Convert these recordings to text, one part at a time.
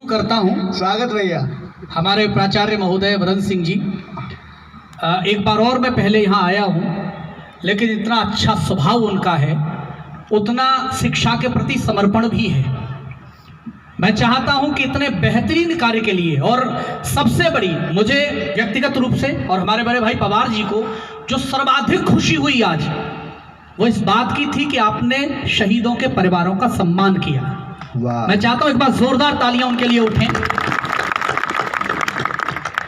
करता हूं। स्वागत भैया। हमारे प्राचार्य महोदय वरन सिंह जी, एक बार और मैं पहले यहाँ आया हूँ, लेकिन इतना अच्छा स्वभाव उनका है, उतना शिक्षा के प्रति समर्पण भी है। मैं चाहता हूँ कि इतने बेहतरीन कार्य के लिए, और सबसे बड़ी मुझे व्यक्तिगत रूप से और हमारे बड़े भाई पवार जी को जो सर्वाधिक खुशी हुई आज, वो इस बात की थी कि आपने शहीदों के परिवारों का सम्मान किया। मैं चाहता हूं एक बार जोरदार तालियां उनके लिए उठें।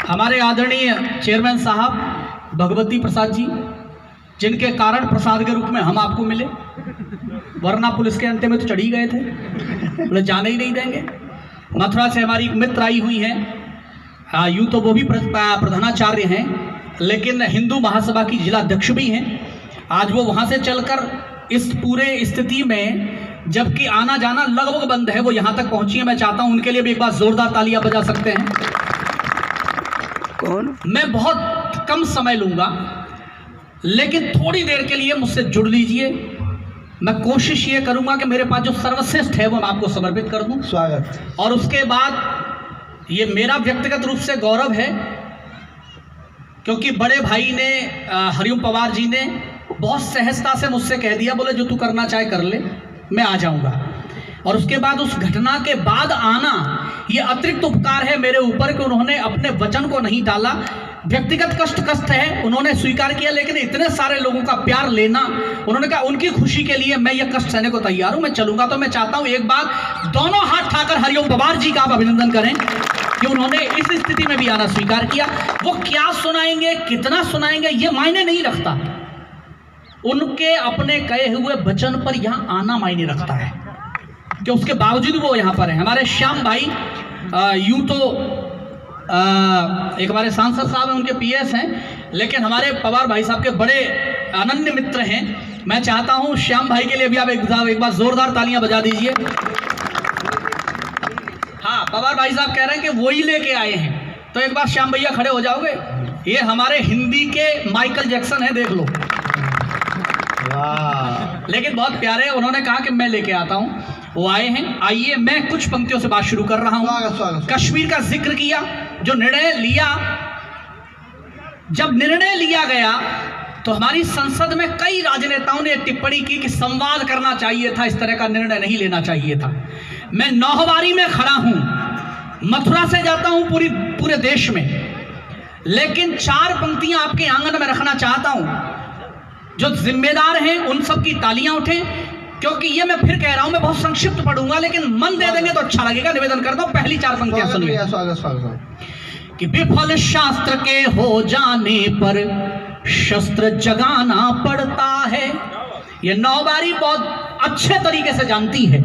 हमारे आदरणीय चेयरमैन साहब भगवती प्रसाद जी, जिनके कारण प्रसाद के रूप में हम आपको मिले, वरना पुलिस के अंते में तो चढ़ ही गए थे, बोले जाने ही नहीं देंगे। मथुरा से हमारी एक मित्र आई हुई हैं, यूं तो वो भी प्रधानाचार्य हैं, लेकिन हिंदू महासभा की जिला अध्यक्ष भी हैं। आज वो वहां से चलकर इस पूरे स्थिति में, जबकि आना जाना लगभग बंद है, वो यहां तक पहुंची है। मैं चाहता हूं उनके लिए भी एक बार जोरदार तालियां बजा सकते हैं। कौन? मैं बहुत कम समय लूंगा, लेकिन थोड़ी देर के लिए मुझसे जुड़ लीजिए। मैं कोशिश ये करूंगा कि मेरे पास जो सर्वश्रेष्ठ है वो मैं आपको समर्पित कर दूं। स्वागत। और उसके बाद ये मेरा व्यक्तिगत रूप से गौरव है, क्योंकि बड़े भाई ने हरिओम पवार जी ने बहुत सहजता से मुझसे कह दिया, बोले जो तू करना चाहे कर ले, मैं आ जाऊंगा। और उसके बाद उस घटना के बाद आना, ये अतिरिक्त उपकार है मेरे ऊपर कि उन्होंने अपने वचन को नहीं टाला। व्यक्तिगत कष्ट है, उन्होंने स्वीकार किया, लेकिन इतने सारे लोगों का प्यार लेना, उन्होंने कहा उनकी खुशी के लिए मैं ये कष्ट सहने को तैयार हूं, मैं चलूंगा। तो मैं चाहता हूं एक बार दोनों हाथ उठाकर हरिओम पवार जी का आप अभिनंदन करें कि उन्होंने इस स्थिति में भी आना स्वीकार किया। वो क्या सुनाएंगे, कितना सुनाएंगे, ये मायने नहीं रखता, उनके अपने कहे हुए वचन पर यहाँ आना मायने रखता है, कि उसके बावजूद वो यहाँ पर है। हमारे श्याम भाई यूं तो एक हमारे सांसद साहब हैं, उनके पीएस हैं, लेकिन हमारे पवार भाई साहब के बड़े अनन्य मित्र हैं। मैं चाहता हूं श्याम भाई के लिए भी आप एक बार जोरदार तालियां बजा दीजिए। हाँ, पवार भाई साहब कह रहे हैं कि वो ही लेके आए हैं, तो एक बार श्याम भैया खड़े हो जाओगे। ये हमारे हिंदी के माइकल जैक्सन है, देख लो। लेकिन बहुत प्यारे, उन्होंने कहा कि मैं लेके आता हूं, वो आए हैं। आइए मैं कुछ पंक्तियों से बात शुरू कर रहा हूं। कश्मीर का जिक्र किया, जो निर्णय लिया, जब निर्णय लिया गया तो हमारी संसद में कई राजनेताओं ने टिप्पणी की कि संवाद करना चाहिए था, इस तरह का निर्णय नहीं लेना चाहिए था। मैं नौहवारी में खड़ा हूं, मथुरा से जाता हूं पूरे देश में, लेकिन चार पंक्तियां आपके आंगन में रखना चाहता हूं। जो जिम्मेदार हैं उन सब की तालियां उठें, क्योंकि ये मैं फिर कह रहा हूं, मैं बहुत संक्षिप्त पढ़ूंगा, लेकिन मन दे देंगे तो अच्छा लगेगा। निवेदन करता हूं, पहली चार पंक्तियां सुनिए। कि विफल शास्त्र के हो जाने पर शस्त्र जगाना पड़ता है। ये नौबारी बहुत अच्छे तरीके से जानती है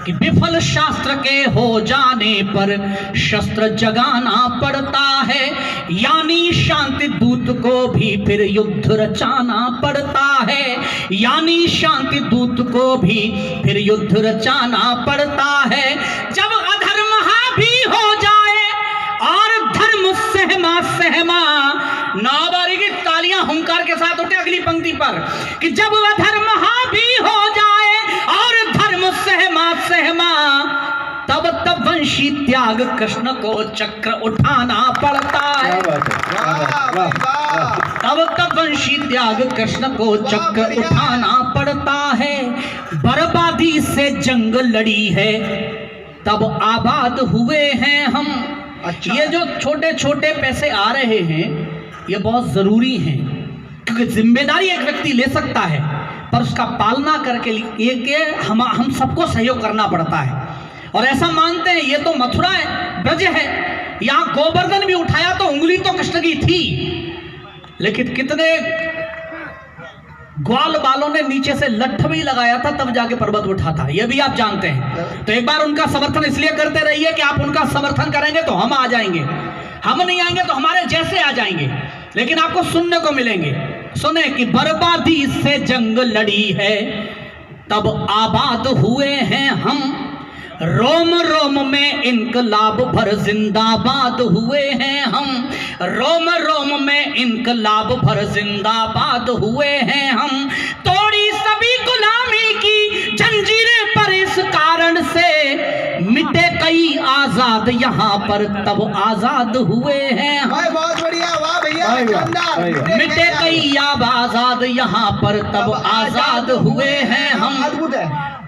कि विफल शास्त्र के हो जाने पर शस्त्र जगाना पड़ता है, यानी शांति दूत को भी फिर युद्ध रचाना पड़ता है, यानी शांति दूत को भी फिर युद्ध रचाना पड़ता है। जब अधर्म हावी हो जाए और धर्म सहमा, नौबारी की तालियां हुंकार के साथ उठे अगली पंक्ति पर, कि जब अधर्म हावी हो जाए और धर्म सहमा, तब वंशी त्याग कृष्ण को चक्र उठाना पड़ता है। तब वंशी त्याग कृष्ण को चक्र उठाना पड़ता है। बर्बादी से जंग लड़ी है, तब आबाद हुए हैं हम। अच्छा। ये जो छोटे छोटे पैसे आ रहे हैं, ये बहुत जरूरी हैं, क्योंकि जिम्मेदारी एक व्यक्ति ले सकता है, पर उसका पालना करके लिए हम सबको सहयोग करना पड़ता है। और ऐसा मानते हैं, ये तो मथुरा है, ब्रज है, यहाँ गोवर्धन भी उठाया तो उंगली तो कृष्ण की थी, लेकिन कितने ग्वाल बालों ने नीचे से लठ भी लगाया था, तब जाके पर्वत उठा था, ये भी आप जानते हैं। तो एक बार उनका समर्थन इसलिए करते रहिए कि आप उनका समर्थन करेंगे तो हम आ जाएंगे, हम नहीं आएंगे तो हमारे जैसे आ जाएंगे, लेकिन आपको सुनने को मिलेंगे। सुने कि बर्बादी से जंग लड़ी है, तब आबाद हुए हैं हम। रोम रोम में इनकलाब भर जिंदाबाद हुए हैं हम। रोम रोम में इनकलाब भर जिंदाबाद हुए हैं हम। तोड़ी सभी गुलामी की जंजीरें पर इस कारण से, मिटे कई आजाद यहाँ पर तब आजाद हुए हैं हम। बहुत बढ़िया, वाह भैया, मिटे कई आजाद यहाँ पर तब आजाद हुए हैं हम। अद्भुत है।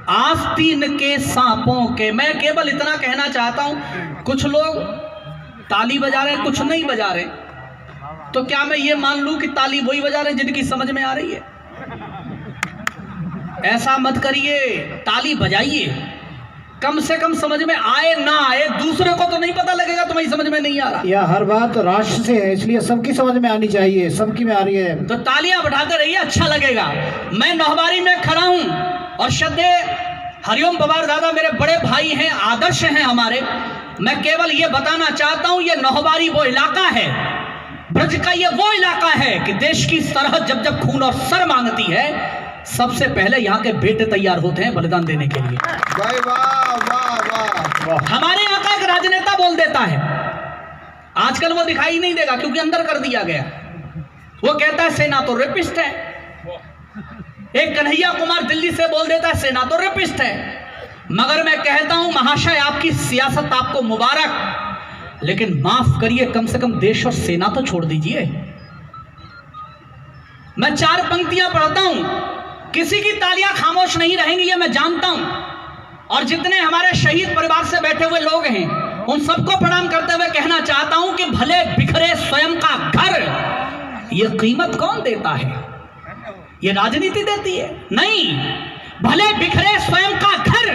आस्तीन के सांपों के, मैं केवल इतना कहना चाहता हूं, कुछ लोग ताली बजा रहे हैं, कुछ नहीं बजा रहे, तो क्या मैं ये मान लूं कि ताली वही बजा रहे हैं जिनकी समझ में आ रही है? ऐसा मत करिए, ताली बजाइए, कम से कम समझ में आए ना आए, दूसरे को तो नहीं पता लगेगा तुम्हारी समझ में नहीं आ रहा। यह हर बात राष्ट्र से है, इसलिए सबकी समझ में आनी चाहिए, सबकी में आ रही है तो तालियां बढ़ाते रहिए, अच्छा लगेगा। मैं नौहवारी में खड़ा हूं और श्रद्धेय हरिओम पवार दादा मेरे बड़े भाई हैं, आदर्श हैं हमारे। मैं केवल ये बताना चाहता हूं, ये नौहवारी वो इलाका है, ब्रज का ये वो इलाका है कि देश की सरहद जब जब खून और सर मांगती है, सबसे पहले यहाँ के बेटे तैयार होते हैं बलिदान देने के लिए। वाह वाह वाह वाह। हमारे यहाँ का एक राजनेता बोल देता है, आजकल वो दिखाई नहीं देगा क्योंकि अंदर कर दिया गया, वो कहता है सेना तो रेपिस्ट है। एक कन्हैया कुमार दिल्ली से बोल देता है सेना तो रेपिस्ट है। मगर मैं कहता हूं महाशय, आपकी सियासत आपको मुबारक, लेकिन माफ करिए, कम से कम देश और सेना तो छोड़ दीजिए। मैं 4 पंक्तियां पढ़ता हूं, किसी की तालियां खामोश नहीं रहेंगी, ये मैं जानता हूं। और जितने हमारे शहीद परिवार से बैठे हुए लोग हैं, उन सबको प्रणाम करते हुए कहना चाहता हूं कि भले बिखरे स्वयं का घर, ये कीमत कौन देता है? ये राजनीति देती है? नहीं। भले बिखरे स्वयं का घर,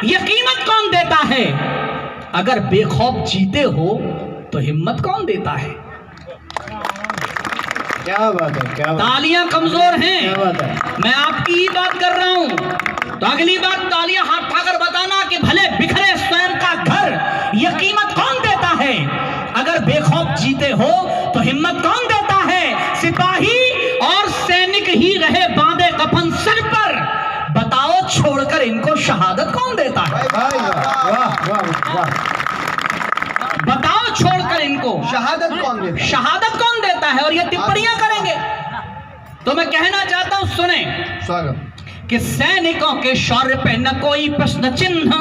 ये कीमत कौन देता है? अगर बेखौफ जीते हो तो हिम्मत कौन देता है? क्या बात है, क्या बात। तालियां कमजोर हैं, क्या बात है। मैं आपकी ही बात कर रहा हूं, तो अगली बार तालियां हाथ उठाकर बताना कि भले बिखरे स्वयं का घर, ये कीमत कौन देता है? अगर बेखौफ जीते हो तो हिम्मत कौन देता है? सिपाही और सैनिक ही रहे बांधे कफन सर पर, बताओ छोड़कर इनको शहादत कौन देता है? वाह वाह वाह। बताओ छोड़कर इनको शहादत कौन देता है? शहादत कौन देता है? और ये टिप्पणियां करेंगे तो मैं कहना चाहता हूं, सुने स्वागत। कि सैनिकों के शौर्य पे न कोई प्रश्न चिन्ह,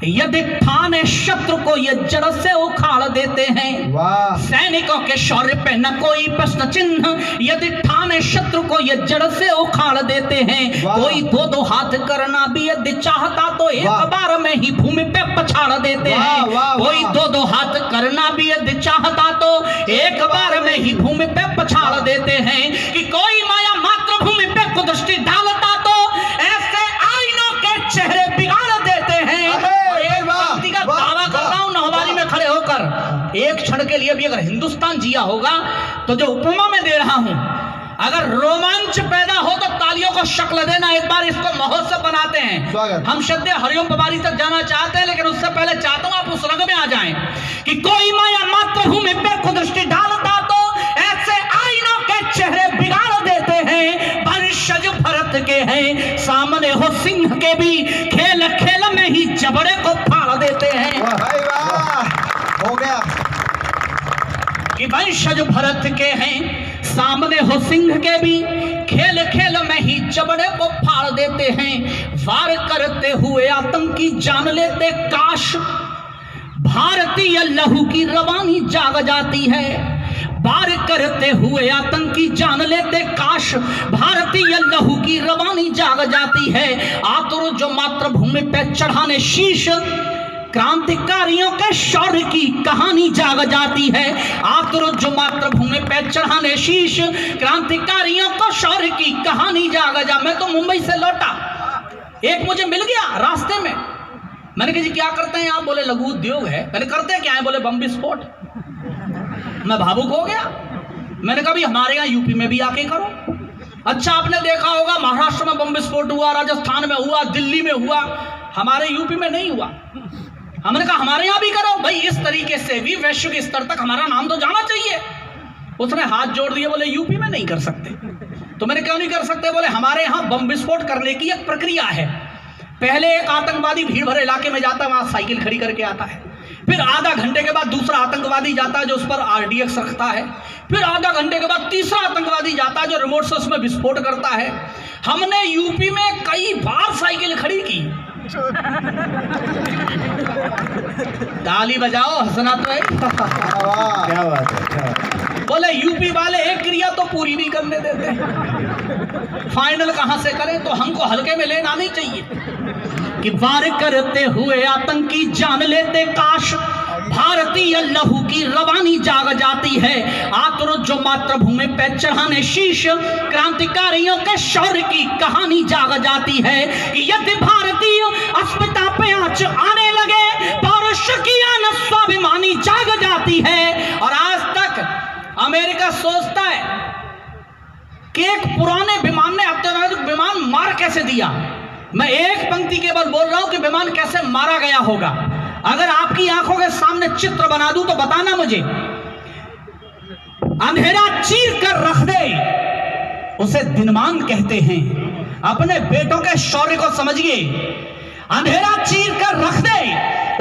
यदि ठाने शत्रु को ये जड़ से उखाड़ देते हैं। वाह। सैनिकों के शौर्य पे न कोई प्रश्न चिन्ह, यदि ठाने शत्रु को ये जड़ से उखाड़ देते हैं। कोई 2-2 हाथ करना भी यदि चाहता तो एक बार में ही भूमि पे पछाड़ देते हैं। कोई 2-2 हाथ करना भी यदि चाहता तो एक बार में ही भूमि पे पछाड़ देते हैं। कि कोई माया मातृभूमि पे कुदृष्टि डालता तो ऐसे आईनों के चेहरे बिगाड़ देते हैं। दावा करता हूं नौहवारी में खड़े होकर, एक क्षण के लिए भी अगर हिंदुस्तान जिया होगा तो जो उपमा में दे रहा हूं, अगर रोमांच पैदा हो तो तालियों को शक्ल देना। एक बार इसको महोत्सव बनाते हैं। हम श्रद्धेय हरिओम पवारी तक जाना चाहते हैं, लेकिन उससे पहले चाहता हूं आप उस रंग में आ जाएं कि कोई माया मातृभूमि पे कुदृष्टि डालता तो ऐसे आईनों के चेहरे बिगाड़ देते हैं। वंशज भरत के हैं, सामने हो सिंह के भी, खेल खेल में ही जबड़े को फाड़ देते हैं। हो गया कि वंशज भरत के हैं, सामने हो सिंह के भी, खेल खेल में ही जबड़े को फाड़ देते हैं। वार करते हुए आतंकी जान लेते काश, भारतीय लहू की रवानी जाग जाती है। वार करते हुए आतंकी जान लेते काश, भारतीय लहू की रवानी जाग जाती है। आतुर जो मातृभूमि पे चढ़ाने शीश, क्रांतिकारियों के शौर्य की कहानी जाग जाती है। आतुर जो मातृभूमि पे चढ़ाने शीश, क्रांतिकारियों को शौर्य की कहानी जाग जा। मैं तो मुंबई से लौटा, एक मुझे मिल गया रास्ते में, मैंने कहा जी क्या करते हैं आप? बोले लघु उद्योग है। मैंने करते क्या है? बोले बम विस्फोट। मैं भावुक हो गया। मैंने कहा भी हमारे यहाँ यूपी में भी आके करो। अच्छा आपने देखा होगा महाराष्ट्र में बम विस्फोट हुआ, राजस्थान में हुआ, दिल्ली में हुआ, हमारे यूपी में नहीं हुआ। हमने कहा हमारे यहाँ भी करो भाई, इस तरीके से भी वैश्विक स्तर तक हमारा नाम तो जाना चाहिए। उसने हाथ जोड़ दिए, बोले यूपी में नहीं कर सकते। तो मैंने क्यों नहीं कर सकते? बोले हमारे यहाँ बम विस्फोट करने की एक प्रक्रिया है। पहले एक आतंकवादी भीड़ भरे इलाके में जाता है, वहां साइकिल खड़ी करके आता है, फिर आधा घंटे के बाद दूसरा आतंकवादी जाता है जो उस पर आरडीएक्स रखता है, फिर आधा घंटे के बाद तीसरा आतंकवादी जाता है जो रिमोट से उसमें विस्फोट करता है। हमने यूपी में कई बार साइकिल खड़ी की। ताली बजाओ हंसना तो है। वाह क्या बात है, क्या बात है। बोले यूपी वाले एक क्रिया तो पूरी नहीं करने देते, फाइनल कहां से करें, तो हमको हल्के में लेना नहीं चाहिए कि वार करते हुए आतंकी जान लेते काश, भारतीय लहू की रवानी जाग जाती है, आतुर जो मातृभूमि पे चढ़ाने शीश, क्रांतिकारियों के शौर्य की कहानी जाग जाती है। यदि भारतीय अस्मिता पे आंच आने लगे, पौरुष की आन स्वाभिमानी जाग जाती है। और आज तक अमेरिका सोचता है कि एक पुराने विमान ने अत्याधुनिक विमान मार कैसे दिया। मैं एक पंक्ति केवल बोल रहा हूं कि विमान कैसे मारा गया होगा। अगर आपकी आंखों के सामने चित्र बना दूं तो बताना मुझे। अंधेरा चीर कर रख दे उसे दिनमान कहते हैं। अपने बेटों के शौर्य को समझिए। अंधेरा चीर कर रख दे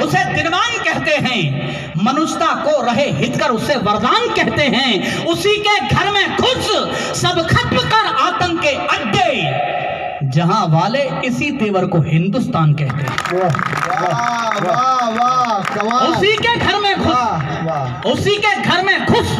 उसे दिनमान कहते हैं। मनुष्यता को रहे हित कर उसे वरदान कहते हैं। उसी के घर में घुस सब खत्म कर आतंक के अड्डे, जहां वाले इसी तेवर को हिंदुस्तान कहते हैं। वाह वाह वाह कमाल। उसी के घर में घुस, वाह वाह उसी के घर में घुस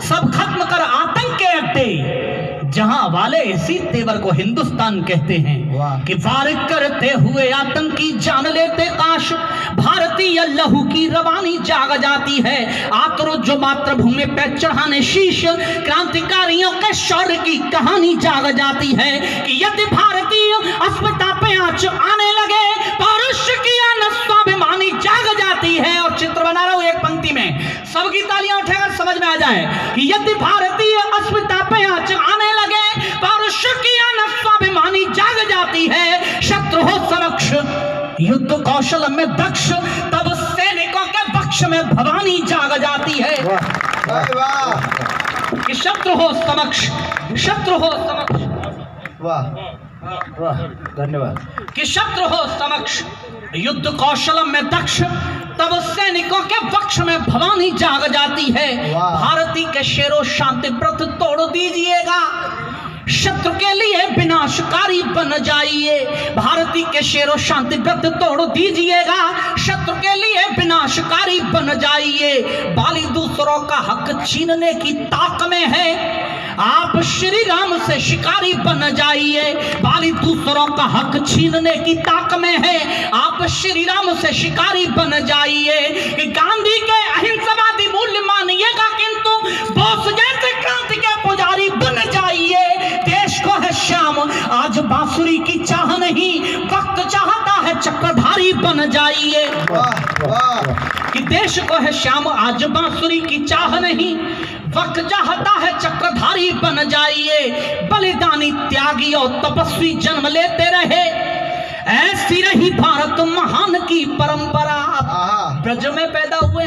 सब खत्म कर आतंक के अड्डे, जहां वाले इसी तेवर को हिंदुस्तान कहते हैं। वाह। कि वार करते हुए आतंकी जान लेते काश, भारतीय लहू की रवानी जाग जाती है, आतुर जो मातृभूमि पे चढ़ाने शीश, क्रांतिकारियों के शौर्य की कहानी जाग जाती है। कि यदि भारतीय अस्मिता पे आंच आने लगे, पौरुष की आन स्वाभिमानी जाग जाती है। और चित्र बना रहा हूं एक पंक्ति में, सबकी तालियां उठेकर समझ में आ जाए कि यदि भारतीय अस्मिता पे आंच आने लगे, पौरुष की आन स्वाभिमानी जाग जाती है। शत्रु हो समक्ष युद्ध कौशल में दक्ष, तब सैनिकों के पक्ष में भवानी जाग जाती है। वाह वाह कि शत्रु हो समक्ष, शत्रु हो समक्ष, वाह वाह, धन्यवाद। कि शत्रु हो समक्ष युद्ध कौशल में दक्ष, तब सैनिकों के पक्ष में भवानी जाग जाती है। वाह। भारती के शेरों शांति व्रत तोड़ दीजिएगा, शत्रु के लिए विनाशकारी बन जाइए। भारती के शेरों शांति व्रत तोड़ दीजिएगा, शत्रु के लिए विनाशकारी बन जाइए। बाली दूसरों का हक छीनने की ताक में है, आप श्री राम से शिकारी बन जाइए। बाली दूसरों का हक छीनने की ताक में है, आप श्री राम से शिकारी बन जाइए। कि गांधी के अहिंसावादी मूल्य मानिएगा, किंतु बोस जैसे क्रांति के पुजारी बन जाइए। देश को है श्याम आज बांसुरी की चाह नहीं, वक्त चाहता है चक्रधारी बन जाइए। वाह वाह कि देश को है श्याम आज बांसुरी की चाह नहीं, वक्त चाहता है चक्रधारी बन जाइए। बलिदानी त्यागी और तपस्वी जन्म लेते रहे, ऐसी रही भारत महान की परंपरा। आहा। ब्रज में पैदा हुए,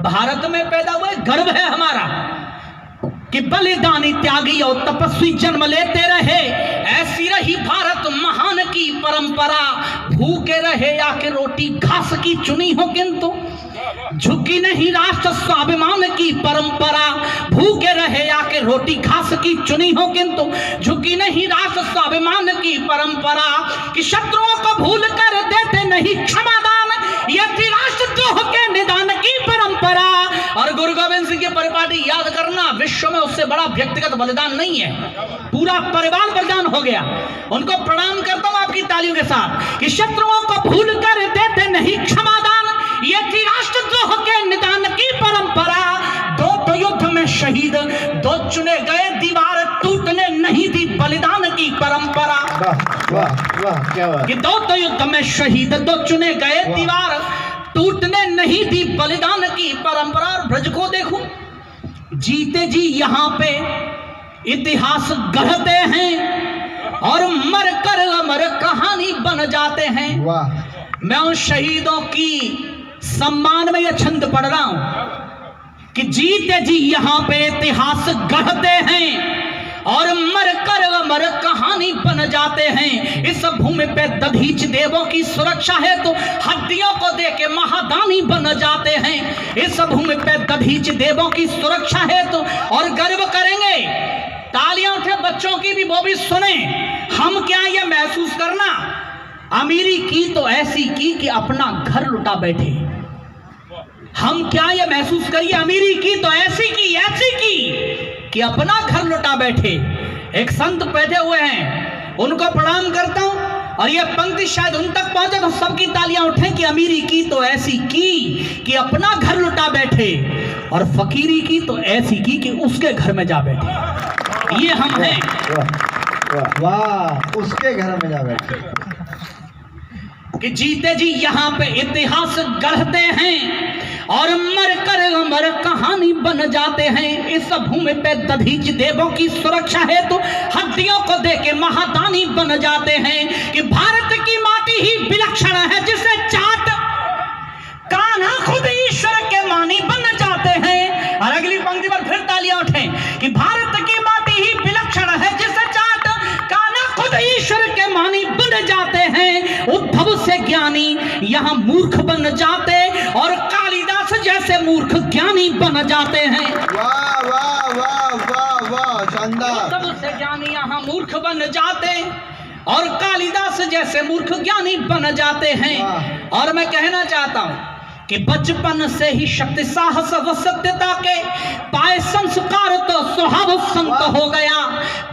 भारत में पैदा हुए, गर्व है हमारा कि बलिदानी त्यागी और तपस्वी जन्म लेते रहे, ऐसी रही भारत महान की परंपरा। भूखे रहे या कि रोटी घास की चुनी हो, किंतु झुकी नहीं राष्ट्र स्वाभिमान की परंपरा। भूखे रहे या कि रोटी घास की चुनी हो, किंतु झुकी नहीं राष्ट्र स्वाभिमान की परंपरा। कि शत्रुओं को भूल कर देते नहीं क्षमादान, ये थी राष्ट्रद्रोह के निदान की परंपरा। और गुरु गोविंद सिंह की परिपाटी याद करना, विश्व में उससे बड़ा व्यक्तिगत बलिदान नहीं है, पूरा परिवार बलिदान हो गया। उनको प्रणाम करता हूं आपकी तालियों के साथ। कि शत्रुओं को भूल कर देते नहीं क्षमादान, ये थी राष्ट्रद्रोह के निदान की परंपरा। दो तो युद्ध में शहीद, दो चुने गए, दीवार टूटने नहीं दी बलिदान की परंपरा। वाह वाह वाह, क्या बात। कि दो तो युद्ध में शहीद, दो चुने गए, दीवार टूटने नहीं दी बलिदान की परंपरा। और ब्रज को देखो, जीते जी यहाँ पे इतिहास गढ़ते हैं और मर कर अमर कहानी बन जाते हैं। वाह मैं उन शहीदों की सम्मान में यह छंद पढ़ रहा हूं कि जीते जी यहाँ पे इतिहास गढ़ते हैं और मर कर अमर कहानी बन जाते हैं। इस भूमि पे दधीच देवों की सुरक्षा है तो हड्डियों को दे के महादानी बन जाते हैं। इस भूमि पे दधीच देवों की सुरक्षा है तो, और गर्व करेंगे। तालियां उठे बच्चों की भी, वो भी सुने। हम क्या ये महसूस करना, अमीरी की तो ऐसी की कि अपना घर लुटा बैठे। हम क्या ये महसूस करिए अमीरी की तो ऐसी की कि अपना घर लुटा बैठे। एक संत बैठे हुए हैं, उनको प्रणाम करता हूं और ये पंक्ति शायद उन तक पहुंचे तो सबकी तालियां उठें कि अमीरी की तो ऐसी की कि अपना घर लुटा बैठे, और फकीरी की तो ऐसी की कि उसके घर में जा बैठे। ये हम हैं। वाह, उसके घर में जा बैठे कि जीते जी यहाँ पे इतिहास गढ़ते हैं और मर कर अमर कहानी बन जाते हैं। इस भूमि पे दधीच देवों की सुरक्षा हेतु हड्डियों को देके महादानी बन जाते हैं। कि भारत की माटी ही विलक्षण है जिसे चाट कान्हा खुद ईश्वर के मानी बन जाते हैं। और अगली पंक्ति पर फिर तालियां उठें कि भारत की माटी ही विलक्षण है जिसे चाट कान्हा खुद ईश्वर के मानी बन जाते हैं। उद्धव से ज्ञानी यहाँ मूर्ख बन जाते और कालिदास जैसे मूर्ख ज्ञानी बन जाते हैं। वाह वाह वाह वाह वाह, शानदार। उद्धव से ज्ञानी यहाँ मूर्ख बन जाते और कालिदास जैसे मूर्ख ज्ञानी बन जाते हैं। और मैं कहना चाहता हूँ कि बचपन से ही शक्ति साहस व सत्यता के पाए संस्कार तो स्वभाव संत हो गया।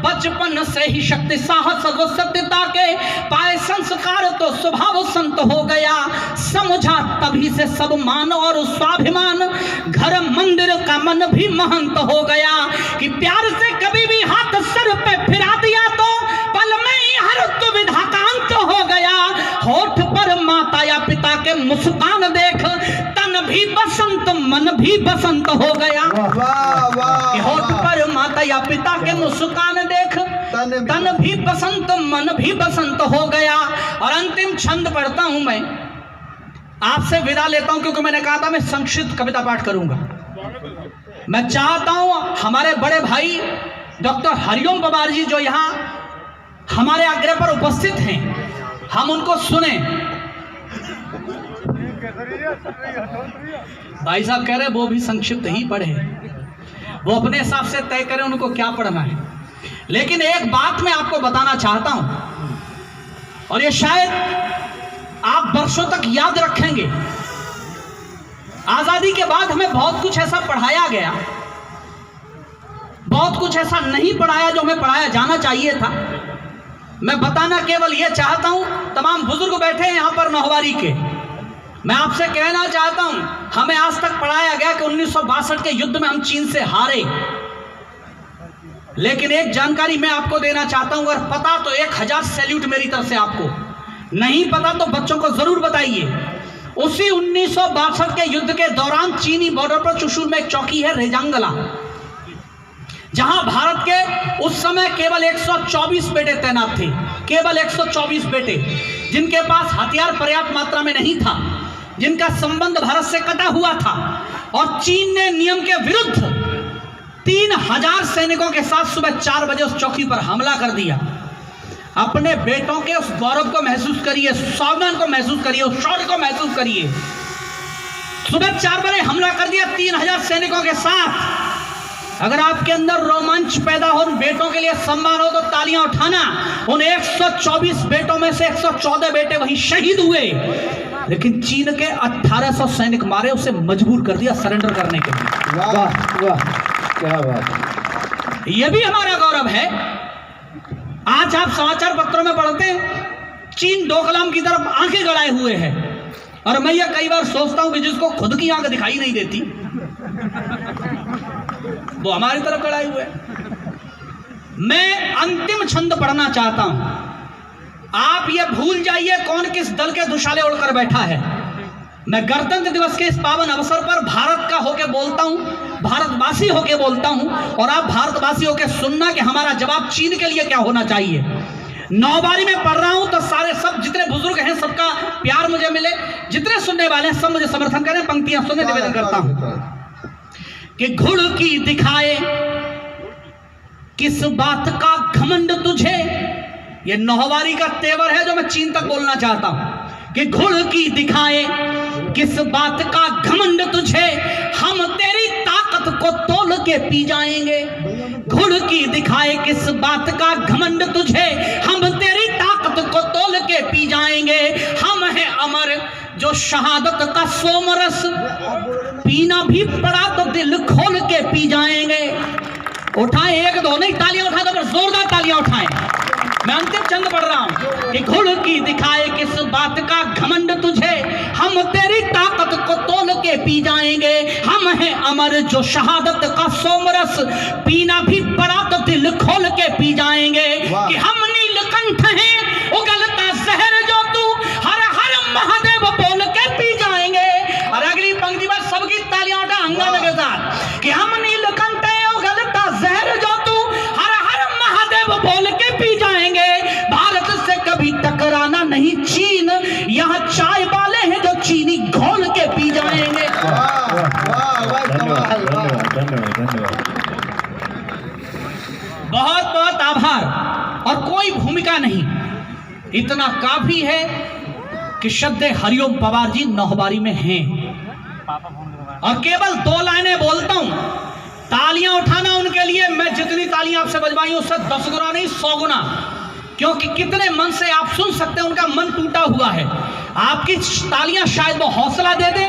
बचपन से ही शक्ति साहस व सत्यता के पाए संस्कार तो स्वभाव संत हो गया। समझा तभी से सब मान और स्वाभिमान, घर मंदिर का मन भी महंत हो गया। कि प्यार से कभी भी हाथ सर पे फिरा दिया तो पल में ही हर दुविधा का अंत हो गया। होठ पर माता या पिता के मुस्कान देख तन भी बसंत मन भी बसंत हो गया। वाह वाह, होठ पर माता या पिता के मुस्कान देख तन भी बसंत मन भी बसंत हो गया। और अंतिम छंद पढ़ता हूं, मैं आपसे विदा लेता हूं क्योंकि मैंने कहा था मैं संक्षिप्त कविता पाठ करूंगा। मैं चाहता हूं हमारे बड़े भाई डॉक्टर हरिओम पवार जी जो यहाँ हमारे आग्रह पर उपस्थित हैं, हम उनको सुने। भाई साहब कह रहे वो भी संक्षिप्त ही पढ़े, वो अपने हिसाब से तय करें उनको क्या पढ़ना है। लेकिन एक बात मैं आपको बताना चाहता हूं और ये शायद आप वर्षों तक याद रखेंगे। आजादी के बाद हमें बहुत कुछ ऐसा पढ़ाया गया, बहुत कुछ ऐसा नहीं पढ़ाया जो हमें पढ़ाया जाना चाहिए था। मैं बताना केवल यह चाहता हूं, तमाम बुजुर्ग बैठे हैं यहां पर नौहवारी के, मैं आपसे कहना चाहता हूं हमें आज तक पढ़ाया गया कि 1962 के युद्ध में हम चीन से हारे। लेकिन एक जानकारी मैं आपको देना चाहता हूं, अगर पता तो 1000 सैल्यूट मेरी तरफ से आपको, नहीं पता तो बच्चों को जरूर बताइए। उसी 1962 के युद्ध के दौरान चीनी बॉर्डर पर चुशूल में एक चौकी है रेजांगला, जहां भारत के उस समय केवल 124 बेटे तैनात थे, केवल 124 बेटे, जिनके पास हथियार पर्याप्त मात्रा में नहीं था, जिनका संबंध भारत से कटा हुआ था। और चीन ने नियम के विरुद्ध 3000 सैनिकों के साथ सुबह 4 बजे उस चौकी पर हमला कर दिया। अपने बेटों के उस गौरव को महसूस करिए, स्वाभिमान को महसूस करिए, उस शौर्य को महसूस करिए। सुबह 4 बजे हमला कर दिया 3000 सैनिकों के साथ। अगर आपके अंदर रोमांच पैदा हो, उन बेटों के लिए सम्मान हो तो तालियां उठाना। उन 124 बेटों में से 114 बेटे वहीं शहीद हुए, लेकिन चीन के 1800 सैनिक मारे, उसे मजबूर कर दिया सरेंडर करने के लिए। वाह वाह, क्या बात। यह भी हमारा गौरव है। आज आप समाचार पत्रों में पढ़ते हैं चीन डोकलाम की तरफ आंखें गड़ाए हुए है, और मैं यह कई बार सोचता हूं कि जिसको खुद की आंख दिखाई नहीं देती वो हमारी तरफ गड़ाए हुए। मैं अंतिम छंद पढ़ना चाहता हूं। आप ये भूल जाइए कौन किस दल के दुशाले उड़कर बैठा है। मैं गणतंत्र दिवस के इस पावन अवसर पर भारत का होके बोलता हूं, भारतवासी होके बोलता हूं, और आप भारतवासी होके सुनना कि हमारा जवाब चीन के लिए क्या होना चाहिए। 9 बारी में पढ़ रहा हूं तो सारे सब जितने बुजुर्ग हैं सबका प्यार मुझे मिले, जितने सुनने वाले हैं सब मुझे समर्थन करें। पंक्तियां सुनने निवेदन करता हूं कि घुड़ की दिखाए किस बात का घमंड तुझे। ये नौहवारी का तेवर है जो मैं चीन तक बोलना चाहता हूं कि घुड़ की दिखाए किस बात का घमंड तुझे, हम तेरी ताकत को तोल के पी जाएंगे। घुड़ की दिखाए किस बात का घमंड तुझे, हम तेरी ताकत को तोल के पी जाएंगे। हम हैं अमर जो शहादत का सोमरस भी पड़ा तो दिल खोल के पी जाएंगे। उठाएं, एक दो नहीं, तालियां उठा दो, पर जोरदार तालियां उठाएं। मैं अंतिम चंद पढ़ रहा हूं कि घुड़ की दिखाए किस बात का घमंड तुझे, हम तेरी ताकत को तोल के पी जाएंगे। हम हैं अमर जो शहादत का सोमरस, पीना भी पड़ा तो दिल खोल के पी जाएंगे। कि हम नीलकंठ हैं उगलता जहर जो तू, हर हर महादेव बोल के पी जाएंगे। और अगली पंक्ति में सबकी तालियां उठा हंगामे के साथ कि हम नीलकंठ हैं उगलता जहर जो तू, हर हर महादेव बोल के पी जाएंगे। भारत से कभी टकराना नहीं चीन, यहाँ चाय वाले हैं जो चीनी घोल के पी जाएंगे। वाह वाह वाह कमाल, वाह। बहुत बहुत आभार। और कोई भूमिका नहीं, इतना काफी है कि शब्द हरिओम पवार जी नौहबारी में हैं। और केवल 2 लाइनें बोलता हूं, तालियां उठाना उनके लिए। मैं जितनी तालियां आपसे बजवाई उससे 10 गुना नहीं 100 गुना, क्योंकि कितने मन से आप सुन सकते हैं, उनका मन टूटा हुआ है। आपकी तालियां शायद वो हौसला दे दे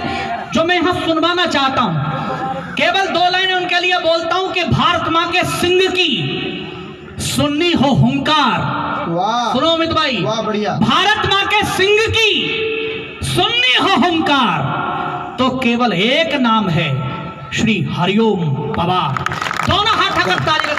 जो मैं यहां सुनवाना चाहता हूं। केवल 2 लाइनें उनके लिए बोलता हूं कि भारत मां के सिंह की सुन्नी हो हुंकार। वाह, सुनो अमित भाई, वाह बढ़िया। भारत मां के सिंह की सुन्नी हो हुंकार, तो केवल एक नाम है, श्री हरिओम पवार। दोनों हाथ अगर ताली